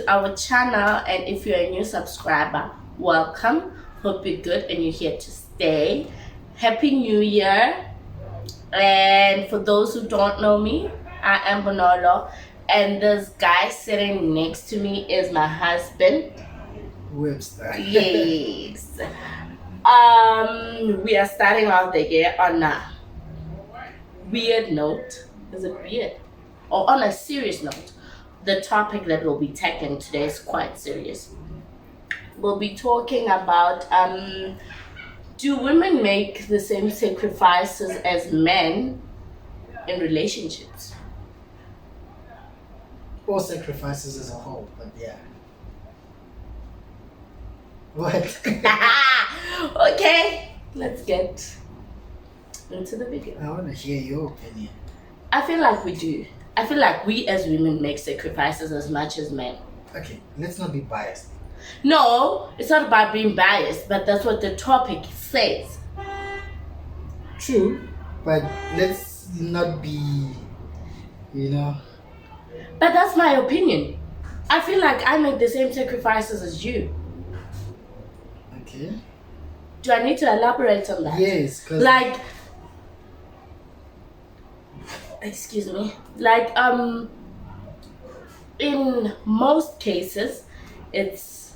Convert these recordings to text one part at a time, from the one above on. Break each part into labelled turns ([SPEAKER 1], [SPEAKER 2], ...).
[SPEAKER 1] our channel, and if you're a new subscriber, welcome. Hope you're good and you're here to stay. Happy New Year. And for those who don't know me, I am NOLO, and this guy sitting next to me is my husband,
[SPEAKER 2] Webster.
[SPEAKER 1] Yes. We are starting out the year on a weird note. Is it weird? Or on a serious note. The topic that we'll be tackling today is quite serious. We'll be talking about do women make the same sacrifices as men in relationships?
[SPEAKER 2] Or sacrifices as a whole, but yeah. What?
[SPEAKER 1] Okay, let's get into the video.
[SPEAKER 2] I want to hear your opinion.
[SPEAKER 1] I feel like we do. I feel like we as women make sacrifices as much as men.
[SPEAKER 2] Okay, let's not be biased.
[SPEAKER 1] No, it's not about being biased, but that's what the topic says.
[SPEAKER 2] True, but let's not be,
[SPEAKER 1] But that's my opinion. I feel like I make the same sacrifices as you.
[SPEAKER 2] Okay.
[SPEAKER 1] Do I need to elaborate on that?
[SPEAKER 2] Yes, because
[SPEAKER 1] excuse me, in most cases it's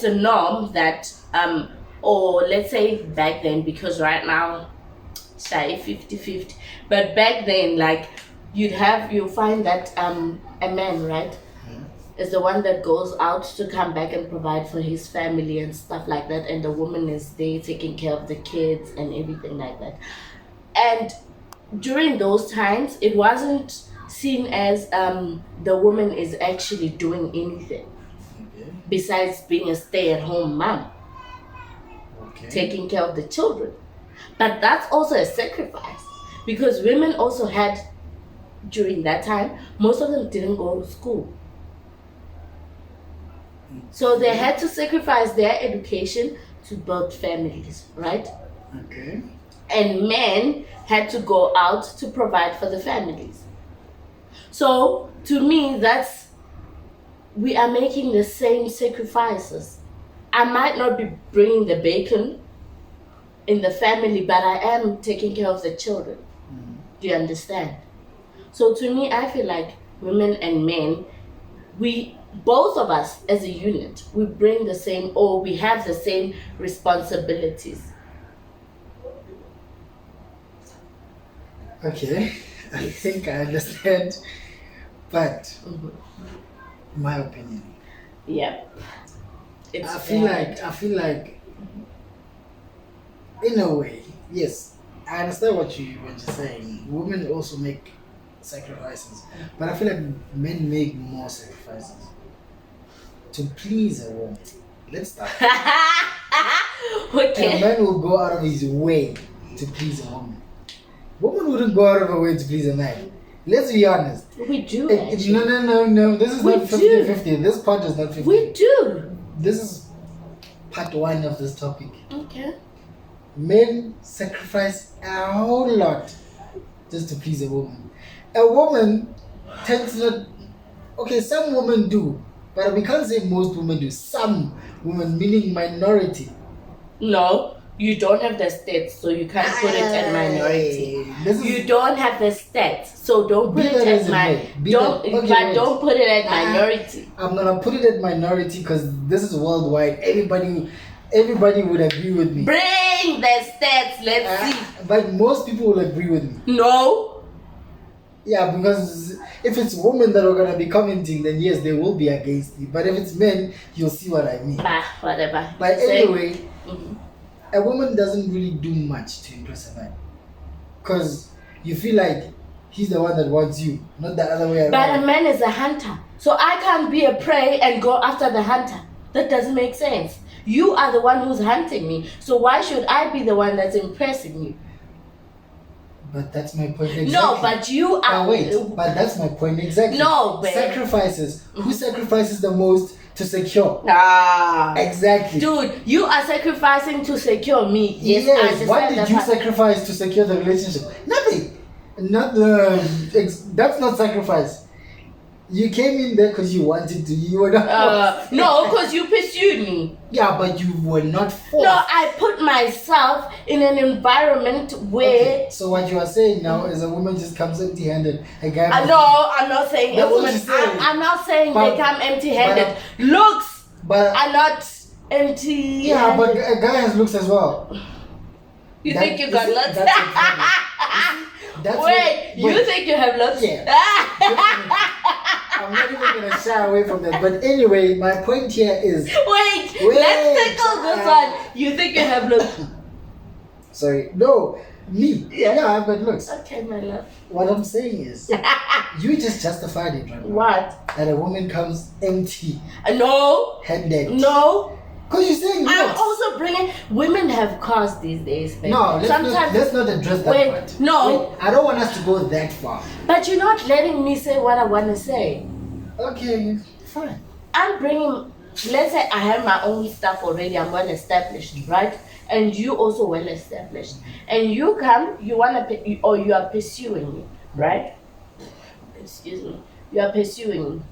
[SPEAKER 1] a norm that or let's say back then, because right now say 50-50, but back then you'll find that a man, right, is the one that goes out to come back and provide for his family and stuff like that, and the woman is there taking care of the kids and everything like that. And during those times, it wasn't seen as the woman is actually doing anything besides being a stay-at-home mom, taking care of the children. But that's also a sacrifice, because women also had, during that time, most of them didn't go to school. So they had to sacrifice their education to build families, right?
[SPEAKER 2] Okay.
[SPEAKER 1] And men had to go out to provide for the families. So to me, we are making the same sacrifices. I might not be bringing the bacon in the family, but I am taking care of the children. Do you understand? So to me, I feel like women and men, both of us as a unit, we bring the same, or we have the same responsibilities.
[SPEAKER 2] Okay, I think I understand, but my opinion.
[SPEAKER 1] Yep.
[SPEAKER 2] I feel like, in a way, yes, I understand what you're saying. Women also make sacrifices, but I feel like men make more sacrifices to please a woman. Let's start.
[SPEAKER 1] Okay.
[SPEAKER 2] A man will go out of his way to please a woman. Woman wouldn't go out of her way to please a man. Let's be honest.
[SPEAKER 1] We do.
[SPEAKER 2] No. This is not 50-50. This part is not 50.
[SPEAKER 1] We do.
[SPEAKER 2] This is part 1 of this topic.
[SPEAKER 1] Okay.
[SPEAKER 2] Men sacrifice a whole lot just to please a woman. A woman tends not. Okay, some women do, but we can't say most women do. Some women, meaning minority.
[SPEAKER 1] No. You don't have the stats, so you can't put it at minority. You don't have the stats, so don't put it at don't put it at minority.
[SPEAKER 2] I'm gonna put it at minority because this is worldwide. Everybody would agree with me.
[SPEAKER 1] Bring the stats, let's see.
[SPEAKER 2] But most people will agree with me.
[SPEAKER 1] No.
[SPEAKER 2] Yeah, because if it's women that are gonna be commenting, then yes, they will be against me. But if it's men, you'll see what I mean.
[SPEAKER 1] Whatever.
[SPEAKER 2] But anyway. A woman doesn't really do much to impress a man, because you feel like he's the one that wants you, not the other way around.
[SPEAKER 1] But a man is a hunter, so I can't be a prey and go after the hunter. That doesn't make sense. You are the one who's hunting me, so why should I be the one that's impressing you?
[SPEAKER 2] But that's my point exactly.
[SPEAKER 1] No, but you are.
[SPEAKER 2] But that's my point exactly.
[SPEAKER 1] No, babe.
[SPEAKER 2] Sacrifices. Who sacrifices the most to secure? Exactly.
[SPEAKER 1] Dude, you are sacrificing to secure me. Yes.
[SPEAKER 2] What did you sacrifice to secure the relationship? Nothing. That's not sacrifice. You came in there because you wanted to. You were not.
[SPEAKER 1] No, because you pursued me.
[SPEAKER 2] Yeah, but you were not forced.
[SPEAKER 1] No, I put myself in an environment where.
[SPEAKER 2] Okay, so what you are saying now is a woman just comes empty-handed. A guy.
[SPEAKER 1] No, I'm not saying
[SPEAKER 2] That's
[SPEAKER 1] a woman.
[SPEAKER 2] what you're saying.
[SPEAKER 1] I'm not saying
[SPEAKER 2] But-
[SPEAKER 1] they come empty-handed. Looks
[SPEAKER 2] But
[SPEAKER 1] are not empty.
[SPEAKER 2] yeah, but a guy has looks as well.
[SPEAKER 1] You
[SPEAKER 2] That-
[SPEAKER 1] think you got
[SPEAKER 2] see,
[SPEAKER 1] looks?
[SPEAKER 2] that's a problem. That's
[SPEAKER 1] Wait, you think you have looks?
[SPEAKER 2] Yeah. I'm not even gonna shy away from that. But anyway, my point here is.
[SPEAKER 1] Wait,
[SPEAKER 2] Wait,
[SPEAKER 1] let's tackle this one. You think you have looks?
[SPEAKER 2] Sorry, no, me.
[SPEAKER 1] Yeah.
[SPEAKER 2] I've got looks.
[SPEAKER 1] Okay, my love.
[SPEAKER 2] What I'm saying is, you just justified it right now.
[SPEAKER 1] What?
[SPEAKER 2] That a woman comes empty
[SPEAKER 1] No.
[SPEAKER 2] handed.
[SPEAKER 1] No.
[SPEAKER 2] Because you're saying
[SPEAKER 1] I'm
[SPEAKER 2] looks.
[SPEAKER 1] also bringing women have cars these days. Babe.
[SPEAKER 2] No, let's not address that
[SPEAKER 1] Wait,
[SPEAKER 2] part.
[SPEAKER 1] no.
[SPEAKER 2] Wait, I don't want us to go that far.
[SPEAKER 1] But you're not letting me say what I want to say.
[SPEAKER 2] Okay, fine.
[SPEAKER 1] I'm bringing, let's say I have my own stuff already, I'm well established, right? And you also well established. And you come, you want to, or you are pursuing me, right? Excuse me. You are pursuing me.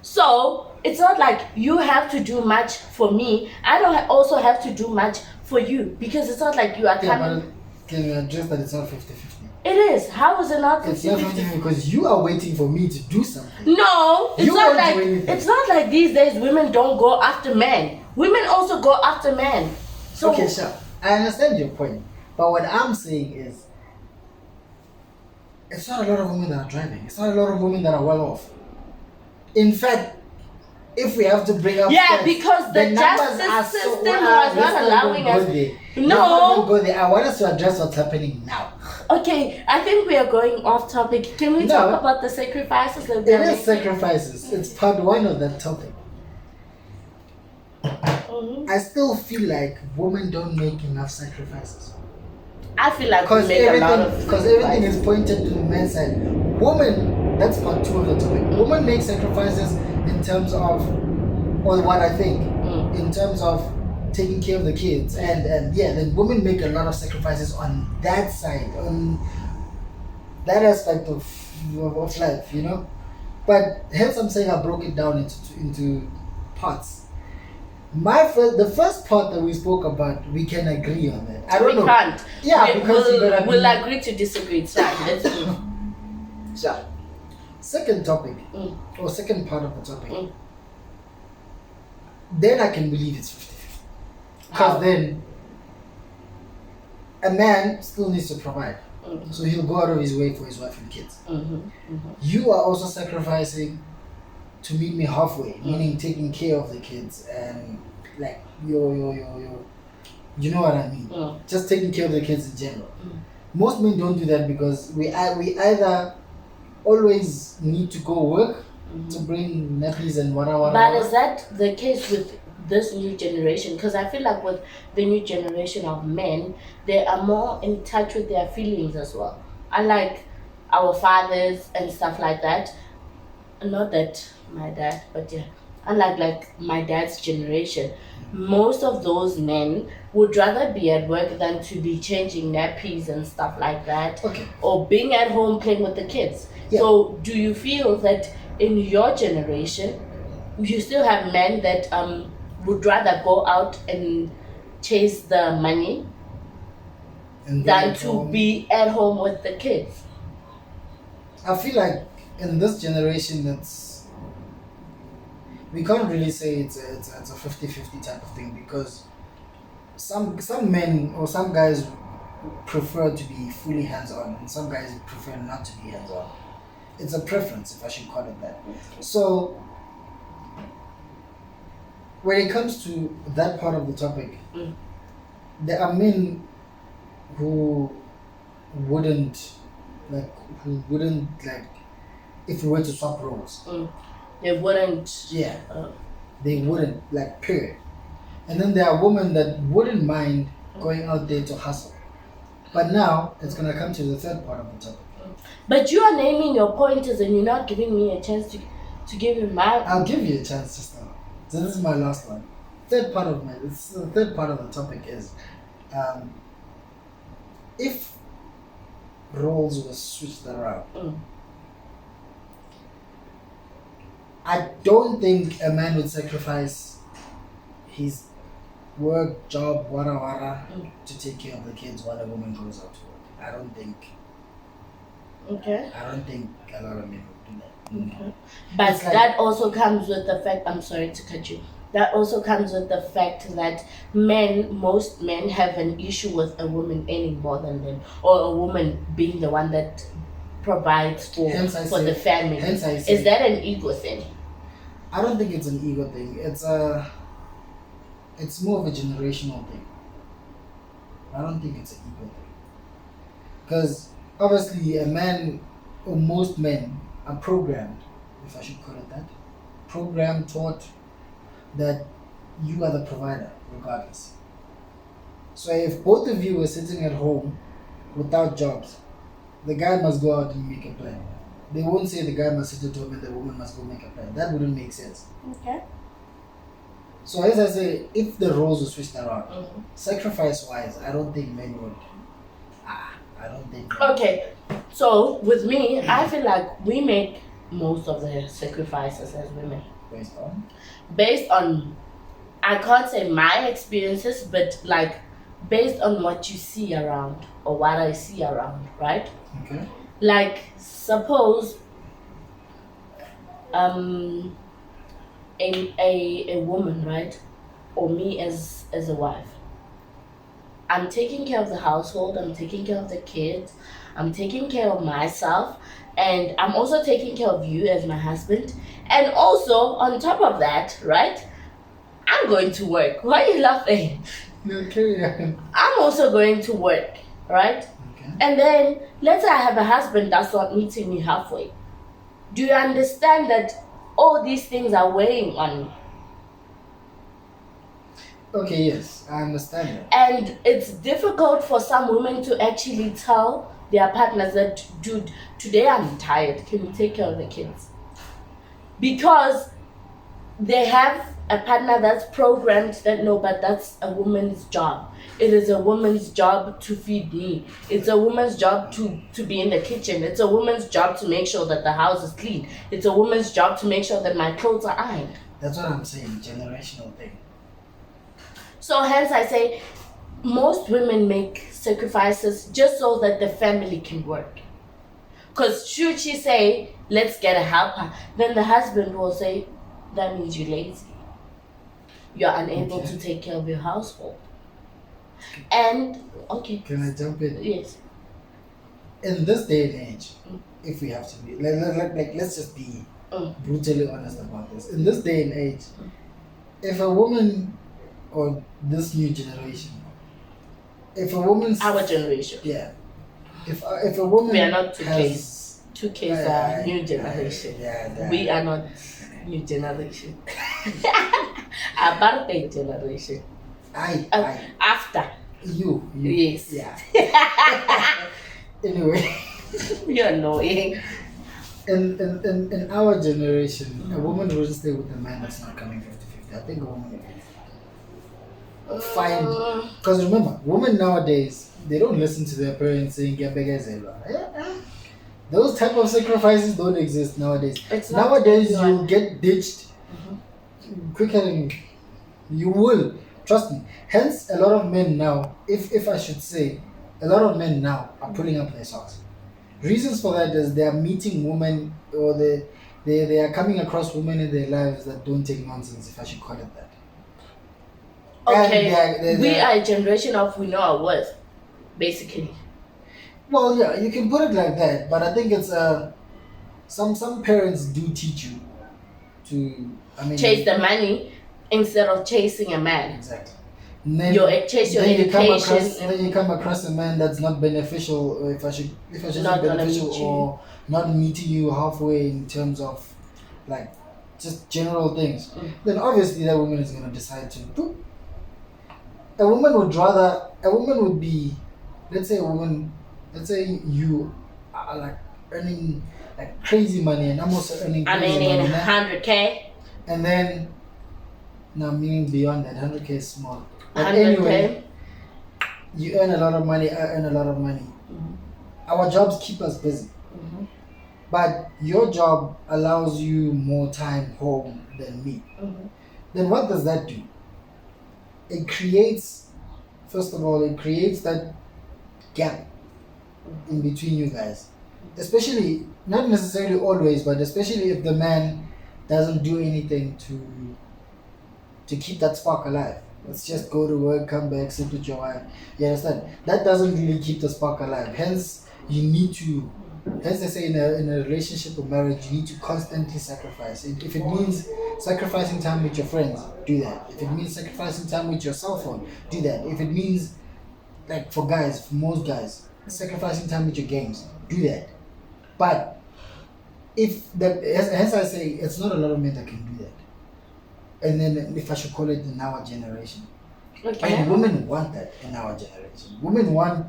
[SPEAKER 1] So, it's not like you have to do much for me. I don't also have to do much for you. Because it's not like you are
[SPEAKER 2] Yeah,
[SPEAKER 1] coming.
[SPEAKER 2] but can you address that it's not 50-50?
[SPEAKER 1] It is. How is it not 50-50?
[SPEAKER 2] It's not 50-50 because you are waiting for me to do something.
[SPEAKER 1] No, it's
[SPEAKER 2] You
[SPEAKER 1] not
[SPEAKER 2] won't
[SPEAKER 1] like
[SPEAKER 2] do anything.
[SPEAKER 1] it's not like these days women don't go after men. Women also go after men. So
[SPEAKER 2] Okay, sure. I understand your point. But what I'm saying is, it's not a lot of women that are driving. It's not a lot of women that are well off. In fact, if we have to bring up
[SPEAKER 1] yeah,
[SPEAKER 2] stats,
[SPEAKER 1] because the
[SPEAKER 2] numbers
[SPEAKER 1] justice
[SPEAKER 2] are
[SPEAKER 1] system
[SPEAKER 2] let's
[SPEAKER 1] was not allowing
[SPEAKER 2] even
[SPEAKER 1] us.
[SPEAKER 2] go there.
[SPEAKER 1] No.
[SPEAKER 2] Let's not go there. I want us to address what's happening now.
[SPEAKER 1] Okay, I think we are going off topic. Can we
[SPEAKER 2] No.
[SPEAKER 1] talk about the sacrifices that
[SPEAKER 2] It
[SPEAKER 1] we are
[SPEAKER 2] is
[SPEAKER 1] making?
[SPEAKER 2] sacrifices. It's part one of that topic.
[SPEAKER 1] Mhm.
[SPEAKER 2] I still feel like women don't make enough sacrifices.
[SPEAKER 1] I feel like we
[SPEAKER 2] Because
[SPEAKER 1] make a lot of
[SPEAKER 2] everything
[SPEAKER 1] sacrifices.
[SPEAKER 2] is pointed to the man's side. Woman, that's part two of the topic. Women make sacrifices in terms of, or what I think, in terms of taking care of the kids, and yeah, then women make a lot of sacrifices on that side, on that aspect of life, you know. But hence I'm saying I broke it down into parts. The first part that we spoke about, we can agree on that. I don't
[SPEAKER 1] We
[SPEAKER 2] know.
[SPEAKER 1] can't.
[SPEAKER 2] Yeah, because you gotta
[SPEAKER 1] we'll
[SPEAKER 2] be-
[SPEAKER 1] agree to disagree. It's fine. Let's move.
[SPEAKER 2] Sure. Second topic,
[SPEAKER 1] Mm.
[SPEAKER 2] or second part of the topic.
[SPEAKER 1] Mm.
[SPEAKER 2] Then I can believe it's 50-50.
[SPEAKER 1] How?
[SPEAKER 2] Because then a man still needs to provide.
[SPEAKER 1] Mm.
[SPEAKER 2] So he'll go out of his way for his wife and kids.
[SPEAKER 1] Mhm, mhm.
[SPEAKER 2] You are also sacrificing to meet me halfway, meaning taking care of the kids and like your you know what I mean.
[SPEAKER 1] Mm.
[SPEAKER 2] Just taking care of the kids in general.
[SPEAKER 1] Mm.
[SPEAKER 2] Most men don't do that because we either always need to go work to bring nappies and whatever.
[SPEAKER 1] But is that the case with this new generation? Because I feel like with the new generation of men, they are more in touch with their feelings as well. Unlike our fathers and stuff like that. Not that my dad, but yeah. Unlike like my dad's generation, most of those men would rather be at work than to be changing nappies and stuff like that.
[SPEAKER 2] Okay.
[SPEAKER 1] Or being at home playing with the kids.
[SPEAKER 2] Yeah.
[SPEAKER 1] So do you feel that in your generation you still have men that would rather go out and chase the money
[SPEAKER 2] And
[SPEAKER 1] than
[SPEAKER 2] bring it
[SPEAKER 1] to
[SPEAKER 2] home.
[SPEAKER 1] be at home with the kids?
[SPEAKER 2] I feel like in this generation, we can't really say it's a 50-50 type of thing because some men or some guys prefer to be fully hands-on and some guys prefer not to be hands-on. It's a preference, if I should call it that. So when it comes to that part of the topic, there are men who wouldn't like if we were to swap roles.
[SPEAKER 1] They wouldn't.
[SPEAKER 2] Yeah. They wouldn't, like, period. And then there are women that wouldn't mind going out there to hustle. But now it's gonna come to the third part of the topic.
[SPEAKER 1] But you are naming your pointers and you're not giving me a chance to give you my.
[SPEAKER 2] I'll give you a chance just now. So this is my last one. The third part of the topic is if roles were switched around, I don't think a man would sacrifice his work, job, wara to take care of the kids while a woman goes out to work. I don't think
[SPEAKER 1] Okay.
[SPEAKER 2] a lot of men would do that.
[SPEAKER 1] Okay. But
[SPEAKER 2] It's like-
[SPEAKER 1] that also comes with the fact, I'm sorry to cut you. That also comes with the fact that most men have an issue with a woman earning more than them, or a woman being the one that provides for
[SPEAKER 2] Hence I say-
[SPEAKER 1] the family.
[SPEAKER 2] hence I say-
[SPEAKER 1] Is that an ego thing?
[SPEAKER 2] I don't think it's an ego thing. It's more of a generational thing. I don't think it's an ego thing. Because obviously a man, or most men, are programmed, if I should call it that, programmed, taught that you are the provider, regardless. So if both of you were sitting at home without jobs, the guy must go out and make a plan. They won't say the guy must sit at home and the woman must go make a plan. That wouldn't make sense.
[SPEAKER 1] Okay.
[SPEAKER 2] So as I say, if the roles were switched around,
[SPEAKER 1] Mhm.
[SPEAKER 2] sacrifice-wise, I don't think men would. I don't think.
[SPEAKER 1] Okay. So with me, I feel like we make most of the sacrifices as women.
[SPEAKER 2] Based on.
[SPEAKER 1] I can't say my experiences, but like based on what you see around or what I see around, right?
[SPEAKER 2] Okay.
[SPEAKER 1] Like suppose a woman, right? Or me as a wife. I'm taking care of the household, I'm taking care of the kids, I'm taking care of myself, and I'm also taking care of you as my husband. And also on top of that, right? I'm going to work. Why are you laughing?
[SPEAKER 2] No, carry on.
[SPEAKER 1] I'm also going to work, right?
[SPEAKER 2] Okay.
[SPEAKER 1] And then let's say I have a husband that's not meeting me halfway. Do you understand that all these things are weighing on me?
[SPEAKER 2] Okay, yes, I understand that.
[SPEAKER 1] And it's difficult for some women to actually tell their partners that, dude, today I'm tired. Can you take care of the kids? Because they have a partner that's programmed that no, but that's a woman's job. It is a woman's job to feed me. It's a woman's job to be in the kitchen. It's a woman's job to make sure that the house is clean. It's a woman's job to make sure that my clothes are ironed.
[SPEAKER 2] That's what I'm saying, generational thing.
[SPEAKER 1] So hence I say most women make sacrifices just so that the family can work. Because should she say, let's get a helper, then the husband will say, that means you're lazy. You're unable
[SPEAKER 2] Okay.
[SPEAKER 1] to take care of your household. And, okay,
[SPEAKER 2] Can I jump in?
[SPEAKER 1] yes.
[SPEAKER 2] In this day and age, if we have to be, let's just be brutally honest about this. In this day and age, if a woman, or this new generation, if a woman's
[SPEAKER 1] Our generation.
[SPEAKER 2] yeah, if a woman
[SPEAKER 1] We are not 2Ks.
[SPEAKER 2] has
[SPEAKER 1] 2Ks are new generation. We are not new generation. Apartheid generation.
[SPEAKER 2] I
[SPEAKER 1] After.
[SPEAKER 2] you
[SPEAKER 1] Yes.
[SPEAKER 2] yeah. Anyway,
[SPEAKER 1] You're annoying.
[SPEAKER 2] in our generation, a woman wouldn't stay with a man that's not coming 50-50. I think a woman would find, because remember, women nowadays, they don't listen to their parents saying get bigger. Those type of sacrifices don't exist nowadays.
[SPEAKER 1] It's not
[SPEAKER 2] Nowadays
[SPEAKER 1] everyone.
[SPEAKER 2] you get ditched quicker than you will. Trust me. Hence, a lot of men now, if I should say, a lot of men now are pulling up their socks. Reasons for that is they are meeting women, or they are coming across women in their lives that don't take nonsense, if I should call it that.
[SPEAKER 1] Okay,
[SPEAKER 2] And
[SPEAKER 1] we are a generation of we know our worth, basically.
[SPEAKER 2] Well, yeah, you can put it like that, but I think it's some parents do teach you to, I mean,
[SPEAKER 1] Chase the money instead of chasing a man.
[SPEAKER 2] exactly. And then,
[SPEAKER 1] Chase your
[SPEAKER 2] then you come
[SPEAKER 1] education.
[SPEAKER 2] across, then you come across a man that's not beneficial, or if I should say
[SPEAKER 1] Not gonna
[SPEAKER 2] beneficial,
[SPEAKER 1] meet you.
[SPEAKER 2] or not meeting you halfway in terms of like just general things. Then obviously that woman is gonna decide to. Boop. A woman would be, let's say you are like earning like crazy money, and I'm also earning
[SPEAKER 1] I'm
[SPEAKER 2] crazy
[SPEAKER 1] earning
[SPEAKER 2] money, nah?
[SPEAKER 1] 100K.
[SPEAKER 2] And then, now meaning beyond that, 100K is small. But
[SPEAKER 1] 100K.
[SPEAKER 2] anyway, you earn a lot of money, I earn a lot of money. Our jobs keep us busy. but your job allows you more time home than me, then what does that do? It creates, first of all, it creates that gap in between you guys. Especially, not necessarily always, but especially if the man doesn't do anything to keep that spark alive. Let's just go to work, come back, sit with your wife. You understand? That doesn't really keep the spark alive. Hence, you need to, hence they say in a relationship or marriage, you need to constantly sacrifice. If it means sacrificing time with your friends, do that. If it means sacrificing time with your cell phone, do that. If it means, like for guys, for most guys, sacrificing time with your games, do that. But if that, hence I say, it's not a lot of men that can do that. And then, if I should call it in our generation, and women want that in our generation. Women want,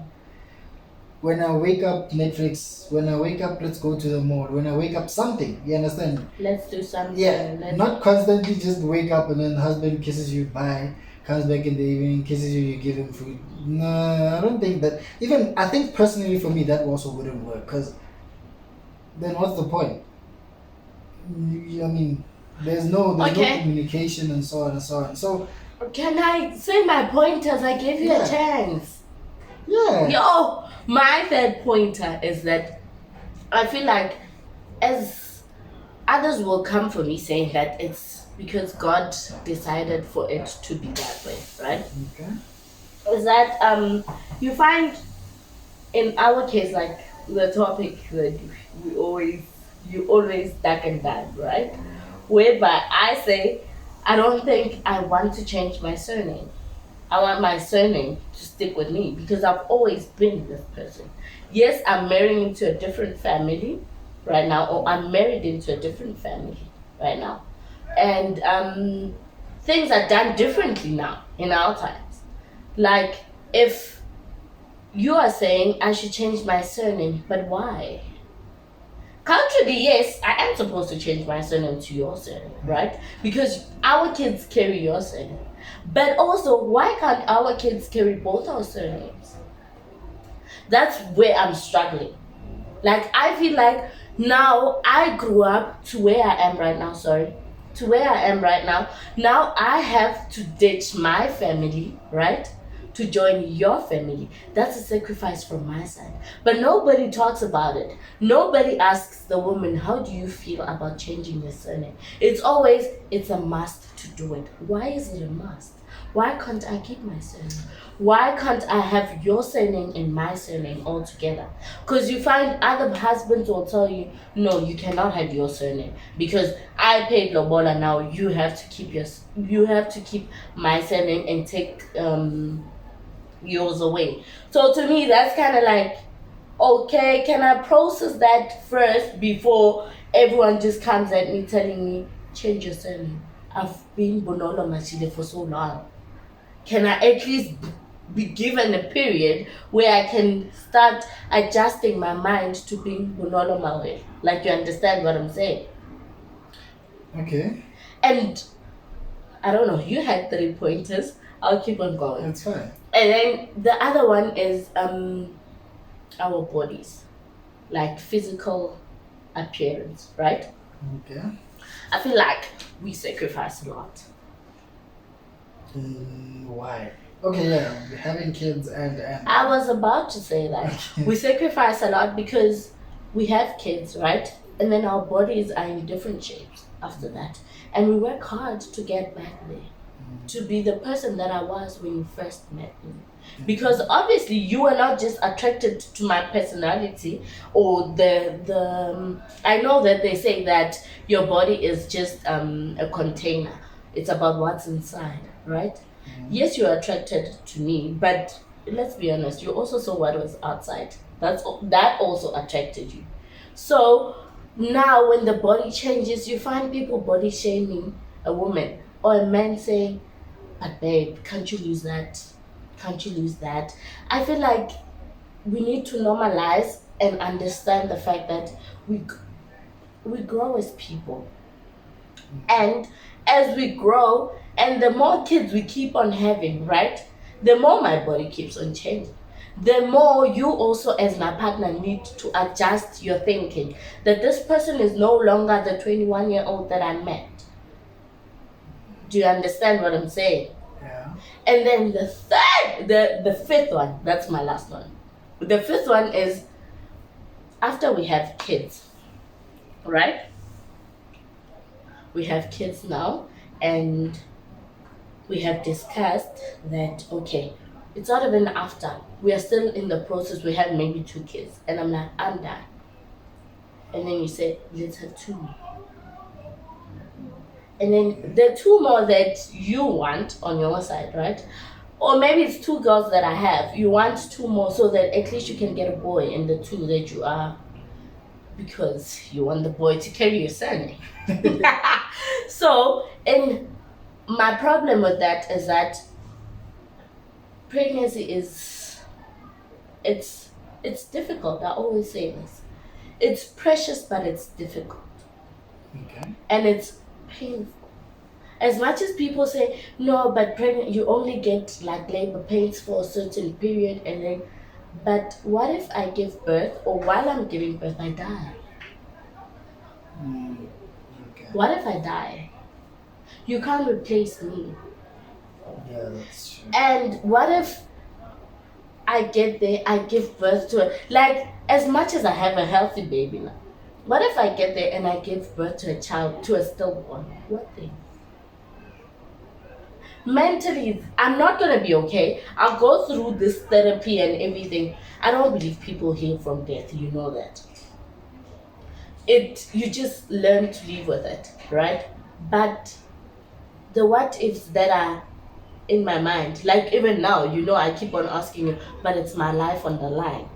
[SPEAKER 2] when I wake up, Netflix. When I wake up, let's go to the mall. When I wake up, something. You understand?
[SPEAKER 1] Let's do something.
[SPEAKER 2] Yeah, not constantly just wake up and then husband kisses you, bye, comes back in the evening, kisses you, you give him food. No, I don't think that. Even I think personally for me that also wouldn't work, because then what's the point? I mean, there's no communication and so on and so on. So
[SPEAKER 1] can I say my pointers? I gave you a chance.
[SPEAKER 2] Yeah.
[SPEAKER 1] Yo, my third pointer is that I feel like, as others will come for me saying that it's because God decided for it to be that way, right?
[SPEAKER 2] Okay.
[SPEAKER 1] Is that you find in our case, like the topic that you always duck and dive, right? Whereby I say, I don't think I want to change my surname. I want my surname to stick with me because I've always been this person. Yes, I'm marrying into a different family right now, or I'm married into a different family right now. And things are done differently now in our times. Like, if you are saying I should change my surname, but why? Culturally, yes, I am supposed to change my surname to your surname, right? Because our kids carry your surname. But also, why can't our kids carry both our surnames? That's where I'm struggling. Like, I feel like now I grew up to where I am right now, to where I am right now. Now I have to ditch my family, right? To join your family. That's a sacrifice from my side. But nobody talks about it. Nobody asks the woman, how do you feel about changing your surname? It's always, it's a must to do it. Why is it a must? Why can't I keep my surname? Why can't I have your surname and my surname all together? Because you find other husbands will tell you, no, you cannot have your surname because I paid lobola. Now you have to keep my surname and take yours away. So to me, that's kind of like, okay, can I process that first before everyone just comes at me telling me, change your surname? I've been NOLO Mashile for so long. Can I at least be given a period where I can start adjusting my mind to being NOLO Mawe? Like, you understand what I'm saying?
[SPEAKER 2] Okay.
[SPEAKER 1] And I don't know, you had 3 pointers. I'll keep on going.
[SPEAKER 2] That's fine.
[SPEAKER 1] And then the other one is our bodies, like physical appearance, right?
[SPEAKER 2] Okay.
[SPEAKER 1] I feel like we sacrifice a lot.
[SPEAKER 2] Why? Okay, yeah, having kids and
[SPEAKER 1] I was about to say that. We sacrifice a lot because we have kids, right? And then our bodies are in different shapes after that. And we work hard to get back there. To be the person that I was when you first met me. Because obviously you are not just attracted to my personality or the I know that they say that your body is just a container. It's about what's inside, right? Yes, you're attracted to me, but let's be honest, you also saw what was outside. That also attracted you. So now when the body changes, you find people body shaming a woman or a man saying, but babe, can't you lose that? Can't you lose that? I feel like we need to normalize and understand the fact that we grow as people. And as we grow, and the more kids we keep on having, right? The more my body keeps on changing. the more you also as my partner need to adjust your thinking that this person is no longer the 21-year-old that I met. Do you understand what I'm saying?
[SPEAKER 2] Yeah.
[SPEAKER 1] And then the fifth one, that's my last one. The fifth one is after we have kids, right? We have kids now, and we have discussed that, okay, it's not even after. We are still in the process. We have maybe 2 kids. And I'm like, I'm done. And then you say, let's have 2 more. And then the 2 more that you want on your side, right? Or maybe it's 2 girls that I have. You want 2 more so that at least you can get a boy in the 2 that you are, because you want the boy to carry your surname. So, and my problem with that is that pregnancy is, it's difficult. I always say this. It's precious, but it's difficult.
[SPEAKER 2] Okay.
[SPEAKER 1] And it's painful. As much as people say, no, but pregnant, you only get like labor pains for a certain period, and then, but what if I give birth, or while I'm giving birth, I die?
[SPEAKER 2] Okay.
[SPEAKER 1] What if I die? You can't replace me.
[SPEAKER 2] Yeah, that's true.
[SPEAKER 1] And what if I get there, I give birth to a, like, as much as I have a healthy baby now, what if I get there and I give birth to a child, to a stillborn? What then? Mentally, I'm not gonna be okay. I'll go through this therapy and everything. I don't believe people heal from death, you know that. You just learn to live with it, right? But the what ifs that are in my mind, like even now, I keep on asking you, but it's my life on the line.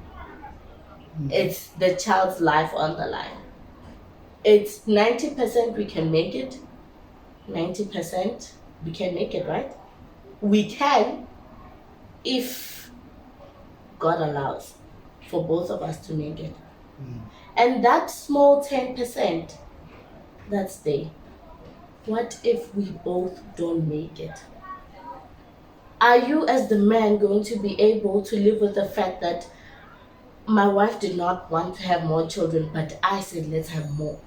[SPEAKER 1] It's the child's life on the line. It's 90% we can make it, 90% we can make it, right? We can, if God allows for both of us to make it. And that small 10% that's there, what if we both don't make it? Are you as the man going to be able to live with the fact that my wife did not want to have more children, but I said let's have more?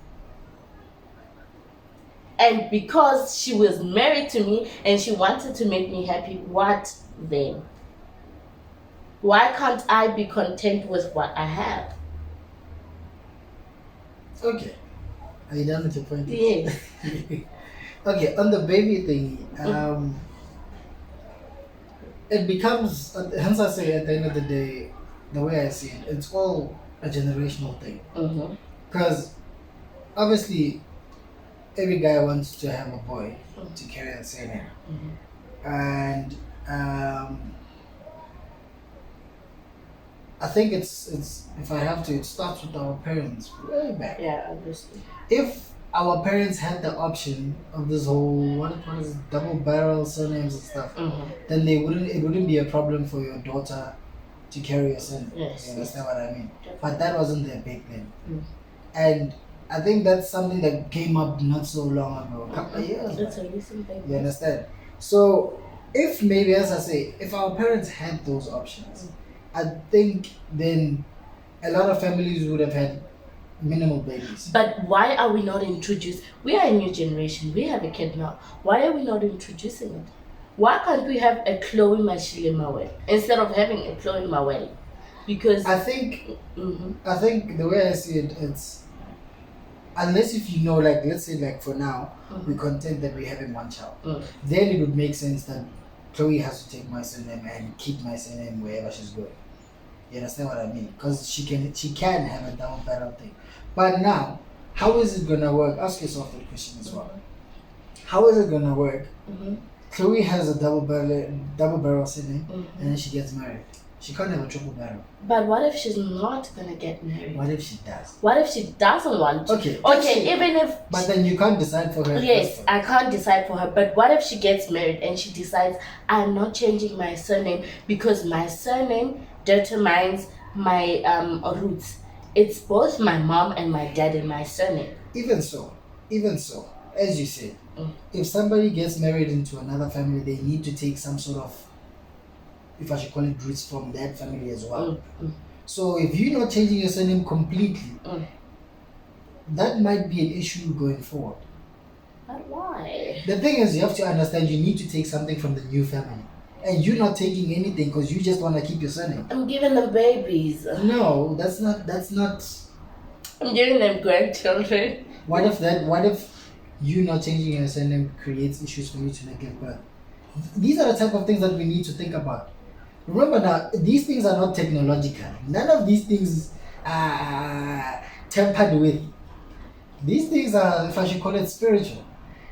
[SPEAKER 1] And because she was married to me and she wanted to make me happy, what then? Why can't I be content with what I have?
[SPEAKER 2] Okay. Are you done with your point?
[SPEAKER 1] Yes.
[SPEAKER 2] Okay, on the baby thing, it becomes, hence I say at the end of the day, the way I see it, it's all a generational thing. Because obviously, every guy wants to have a boy to carry the same name. And I think it's if I have to, it starts with our parents way back.
[SPEAKER 1] Yeah, obviously.
[SPEAKER 2] If our parents had the option of this whole what is it, double barrel surnames and stuff, then it wouldn't be a problem for your daughter to carry a surname.
[SPEAKER 1] Yes.
[SPEAKER 2] You understand what I mean? But that wasn't their big thing. And I think that's something that came up not so long ago, a couple of years.
[SPEAKER 1] It's a recent thing.
[SPEAKER 2] You understand? So if maybe, as I say, if our parents had those options, I think then a lot of families would have had minimal babies.
[SPEAKER 1] But why are we not introduced? We are a new generation. We have a kid now. Why are we not introducing it? Why can't we have a Chloe Mashile Mawel instead of having a Chloe Mawel? Because
[SPEAKER 2] I think the way I see it, it's unless if you know, like let's say like for now, we're content that we're having one child. Then it would make sense that Chloe has to take my surname and keep my surname wherever she's going. You understand what I mean? Because she can have a double barrel thing. But now, how is it gonna work? Ask yourself that question as well. How is it gonna work? Chloe has a double barrel surname, and then she gets married. She can't have a triple barrel.
[SPEAKER 1] But what if she's not gonna get married?
[SPEAKER 2] What if she does?
[SPEAKER 1] What if she doesn't want to? Okay, even if.
[SPEAKER 2] But then you can't decide for her.
[SPEAKER 1] Yes, I can't decide for her. But what if she gets married and she decides I'm not changing my surname because my surname determines my roots. It's both my mom and my dad in my surname.
[SPEAKER 2] Even so, as you said, if somebody gets married into another family, they need to take some sort of if I should call it, roots from that family as well.
[SPEAKER 1] Mm.
[SPEAKER 2] So if you're not changing your surname completely,
[SPEAKER 1] Mm.
[SPEAKER 2] that might be an issue going forward.
[SPEAKER 1] But why?
[SPEAKER 2] The thing is, you have to understand you need to take something from the new family. And you're not taking anything because you just want to keep your surname.
[SPEAKER 1] I'm giving them babies.
[SPEAKER 2] No, that's not.
[SPEAKER 1] I'm giving them grandchildren.
[SPEAKER 2] What if you not changing your surname creates issues for you to not give birth? These are the type of things that we need to think about. Remember now, these things are not technological. None of these things are tampered with. These things are, if I should call it, spiritual.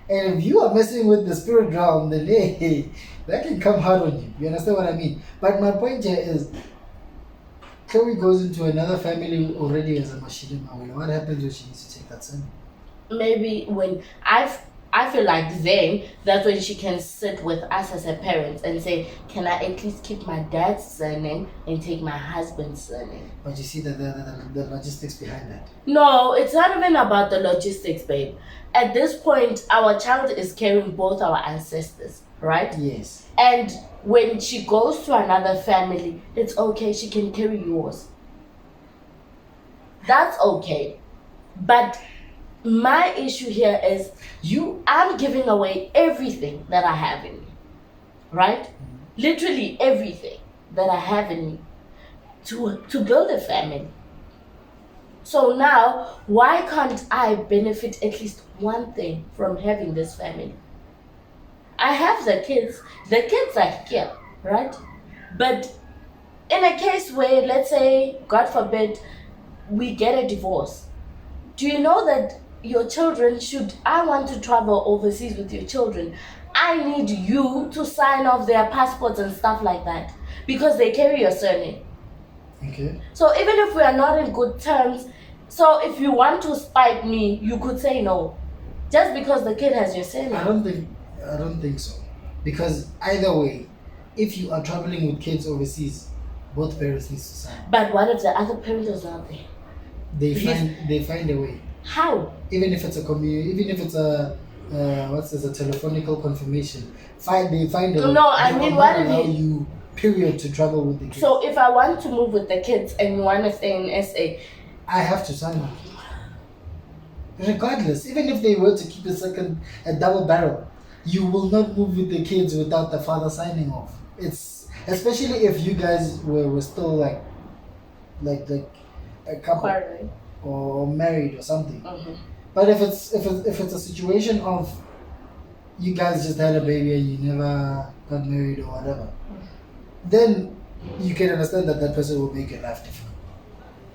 [SPEAKER 2] And if you are messing with the spirit realm, then hey, that can come hard on you. You understand what I mean? But my point here is, Chloe goes into another family already as a Mashile. What happens when she needs to take that surname?
[SPEAKER 1] Maybe when I feel like then that's when she can sit with us as her parents and say, can I at least keep my dad's surname and take my husband's surname?
[SPEAKER 2] But you see the logistics behind that.
[SPEAKER 1] No, it's not even about the logistics, babe. At this point, our child is carrying both our ancestors, right?
[SPEAKER 2] Yes.
[SPEAKER 1] And when she goes to another family, it's okay, she can carry yours. That's okay. But my issue here is I'm giving away everything that I have in me, right?
[SPEAKER 2] Mm-hmm.
[SPEAKER 1] Literally everything that I have in me to build a family. So now, why can't I benefit at least one thing from having this family? I have the kids are here, right? But in a case where, let's say, God forbid, we get a divorce, do you know that your children I want to travel overseas with your children, I need you to sign off their passports and stuff like that because they carry your surname.
[SPEAKER 2] Okay.
[SPEAKER 1] So even if we are not in good terms, so if you want to spite me, you could say no. Just because the kid has your surname.
[SPEAKER 2] I don't think so. Because either way, if you are traveling with kids overseas, both parents need to sign.
[SPEAKER 1] But what if the other parent is not there?
[SPEAKER 2] They find a way.
[SPEAKER 1] How?
[SPEAKER 2] Even if it's a a telephonical confirmation, they find a way.
[SPEAKER 1] No, I mean, what if
[SPEAKER 2] you period to travel with the kids?
[SPEAKER 1] So if I want to move with the kids and you want to stay in SA,
[SPEAKER 2] I have to sign up. Regardless, even if they were to keep a double barrel, you will not move with the kids without the father signing off. It's especially if you guys were still like a couple
[SPEAKER 1] quarrel.
[SPEAKER 2] or married or something.
[SPEAKER 1] Mm-hmm.
[SPEAKER 2] But if it's a situation of you guys just had a baby and you never got married or whatever, then you can understand that person will make your life difficult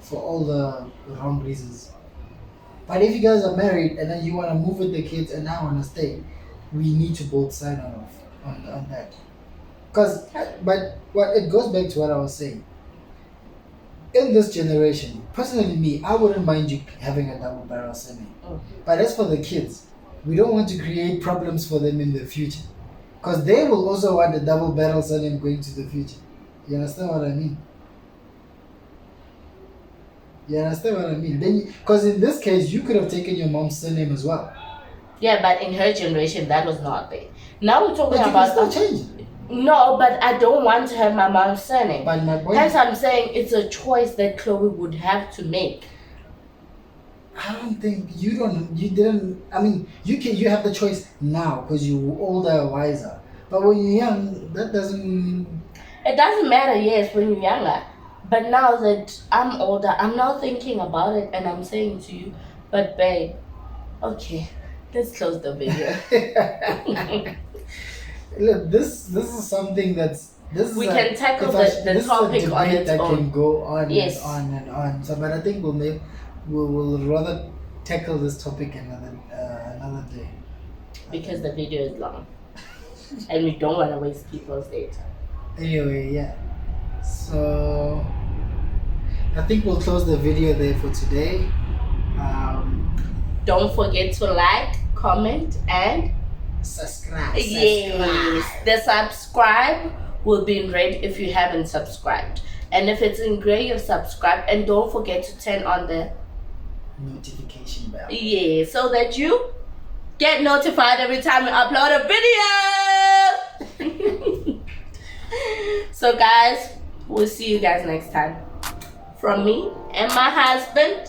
[SPEAKER 2] for all the wrong reasons. But if you guys are married and then you want to move with the kids and I want to stay, we need to both sign off on that. But it goes back to what I was saying. In this generation, personally me, I wouldn't mind you having a double barrel surname. But as for the kids, we don't want to create problems for them in the future. Because they will also want a double barrel surname going to the future. You understand what I mean? Because in this case, you could have taken your mom's surname as well.
[SPEAKER 1] Yeah, but in her generation, that was not there. Now we're talking
[SPEAKER 2] But
[SPEAKER 1] about.
[SPEAKER 2] You can still change it.
[SPEAKER 1] No, but I don't want to have my mom's surname.
[SPEAKER 2] But my point
[SPEAKER 1] Hence, I'm saying it's a choice that Chloe would have to make.
[SPEAKER 2] I don't think you didn't. I mean, you have the choice now because you're older, wiser. But when you're young, that doesn't.
[SPEAKER 1] It doesn't matter, yes, when you're younger. But now that I'm older, I'm now thinking about it and I'm saying to you, but babe, okay, let's close the video.
[SPEAKER 2] Look, this is something we
[SPEAKER 1] can tackle the topic on its
[SPEAKER 2] that
[SPEAKER 1] own.
[SPEAKER 2] Can go on
[SPEAKER 1] yes.
[SPEAKER 2] and on and on. So, but I think we'll rather tackle this topic another day.
[SPEAKER 1] Because the video is long, and we don't want to waste people's data.
[SPEAKER 2] Anyway, yeah. So I think we'll close the video there for today.
[SPEAKER 1] Don't forget to like, comment, and
[SPEAKER 2] subscribe.
[SPEAKER 1] Yes, the subscribe will be in red if you haven't subscribed, and if it's in gray, you've subscribed. And don't forget to turn on the
[SPEAKER 2] notification bell.
[SPEAKER 1] Yeah, so that you get notified every time we upload a video. So guys, we'll see you guys next time. From me and my husband.